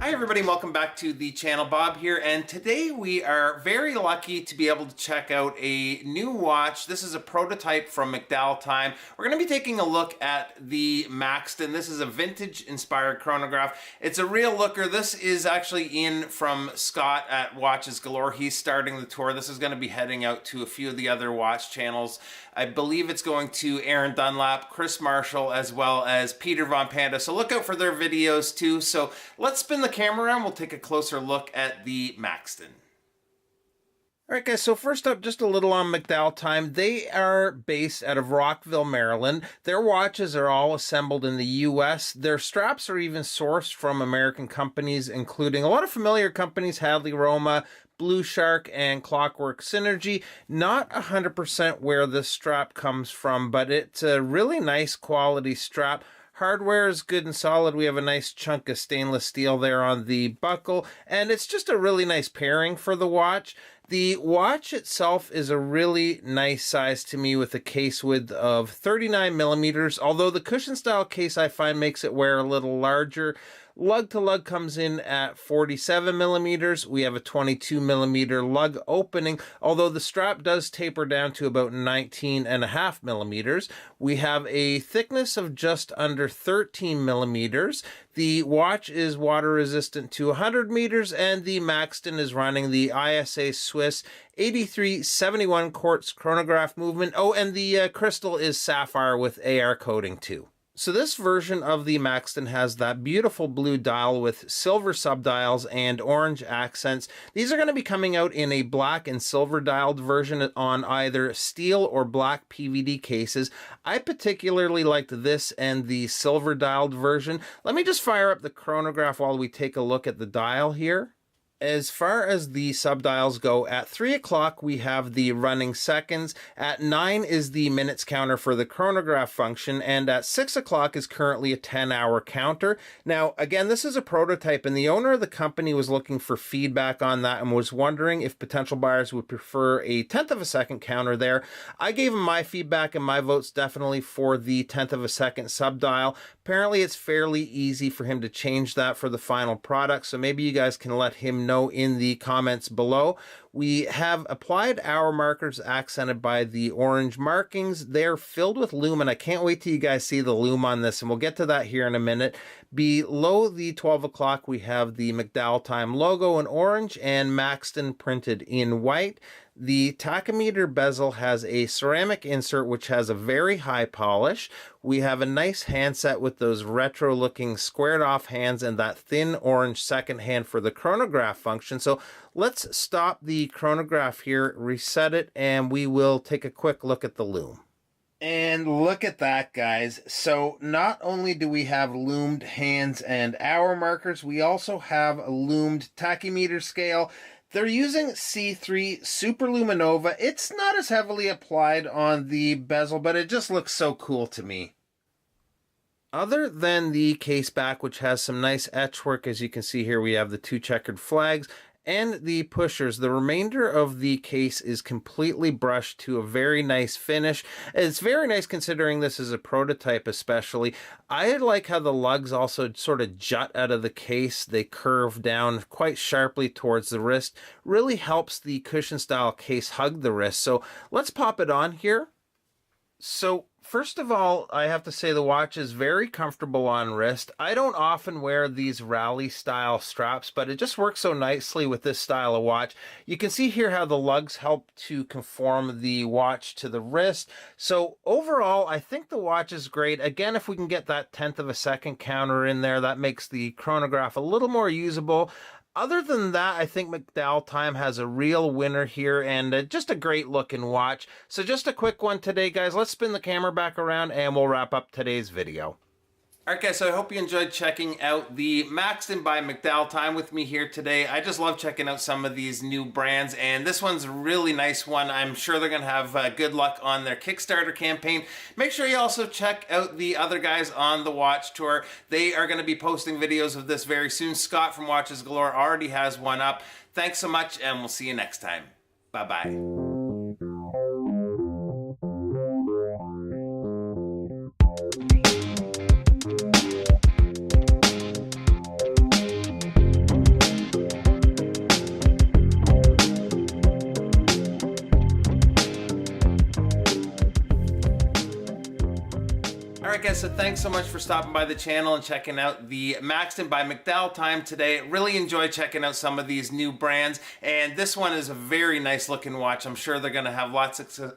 Hi everybody, and welcome back to the channel. Bob here, and today we are very lucky to be able to check out a new watch. This is a prototype from McDowell Time. We're going to be taking a look at the Maxton. This is a vintage inspired chronograph. It's a real looker. This is actually in from Scott at Watches Galore. He's starting the tour. This is going to be heading out to a few of the other watch channels. I believe it's going to Aaron Dunlap, Chris Marshall, as well as Peter Von Panda. So look out for their videos too. So let's spin the camera around. We'll take a closer look at the Maxton. All right, guys, so first up, just a little on McDowell Time. They are based out of Rockville, Maryland. Their watches are all assembled in the U.S. Their straps are even sourced from American companies, including a lot of familiar companies, Hadley Roma, Blue Shark, and Clockwork Synergy. Not 100% where this strap comes from, but it's a really nice quality strap. Hardware is good and solid. We have a nice chunk of stainless steel there on the buckle, and it's just a really nice pairing for the watch. The watch itself is a really nice size to me with a case width of 39 millimeters, although the cushion style case I find makes it wear a little larger. Lug to lug comes in at 47 millimeters. We have a 22 millimeter lug opening, although the strap does taper down to about 19.5 millimeters. We have a thickness of just under 13 millimeters. The watch is water resistant to 100 meters, and the Maxton is running the ISA Swiss 8371 quartz chronograph movement. Oh, and the crystal is sapphire with AR coating too. So this version of the Maxton has that beautiful blue dial with silver subdials and orange accents. These are going to be coming out in a black and silver dialed version on either steel or black PVD cases. I particularly liked this and the silver dialed version. Let me just fire up the chronograph while we take a look at the dial here. As far as the subdials go, at 3 o'clock we have the running seconds, at 9 is the minutes counter for the chronograph function, and at 6 o'clock is currently a 10-hour counter. Now, again, this is a prototype, and the owner of the company was looking for feedback on that and was wondering if potential buyers would prefer a 10th of a second counter there. I gave him my feedback, and my vote's definitely for the 10th of a second subdial. Apparently, it's fairly easy for him to change that for the final product, so maybe you guys can let him know in the comments below. We have applied hour markers accented by the orange markings. They're filled with Lume, and I can't wait till you guys see the Lume on this, and we'll get to that here in a minute. Below the 12 o'clock, we have the McDowell Time logo in orange and Maxton printed in white. The tachometer bezel has a ceramic insert which has a very high polish. We have a nice handset with those retro looking squared off hands and that thin orange second hand for the chronograph function. So let's stop the chronograph here, reset it, and we will take a quick look at the Lume. And look at that, guys. So not only do we have loomed hands and hour markers, we also have a loomed tachymeter scale. They're using C3 Super Luminova. It's not as heavily applied on the bezel, but it just looks so cool to me. Other than the case back, which has some nice etchwork, as you can see here, we have the two checkered flags and the pushers. The remainder of the case is completely brushed to a very nice finish. It's very nice considering this is a prototype especially. I like how the lugs also sort of jut out of the case. They curve down quite sharply towards the wrist. Really helps the cushion style case hug the wrist. So let's pop it on here. So first of all, I have to say the watch is very comfortable on wrist. I don't often wear these rally style straps, but it just works so nicely with this style of watch. You can see here how the lugs help to conform the watch to the wrist. So overall, I think the watch is great. Again, if we can get that 10th of a second counter in there, that makes the chronograph a little more usable. Other than that, I think McDowell Time has a real winner here, and just a great looking watch. So just a quick one today, guys. Let's spin the camera back around and we'll wrap up today's video. All right, guys, so I hope you enjoyed checking out the Maxton by McDowell Time with me here today. I just love checking out some of these new brands, and this one's a really nice one. I'm sure they're going to have good luck on their Kickstarter campaign. Make sure you also check out the other guys on the watch tour. They are going to be posting videos of this very soon. Scott from Watches Galore already has one up. Thanks so much, and we'll see you next time. Bye-bye. thanks so much for stopping by the channel and checking out the Maxton by McDowell time today. Really enjoyed checking out some of these new brands, and this one is a very nice looking watch. I'm sure they're going to have lots of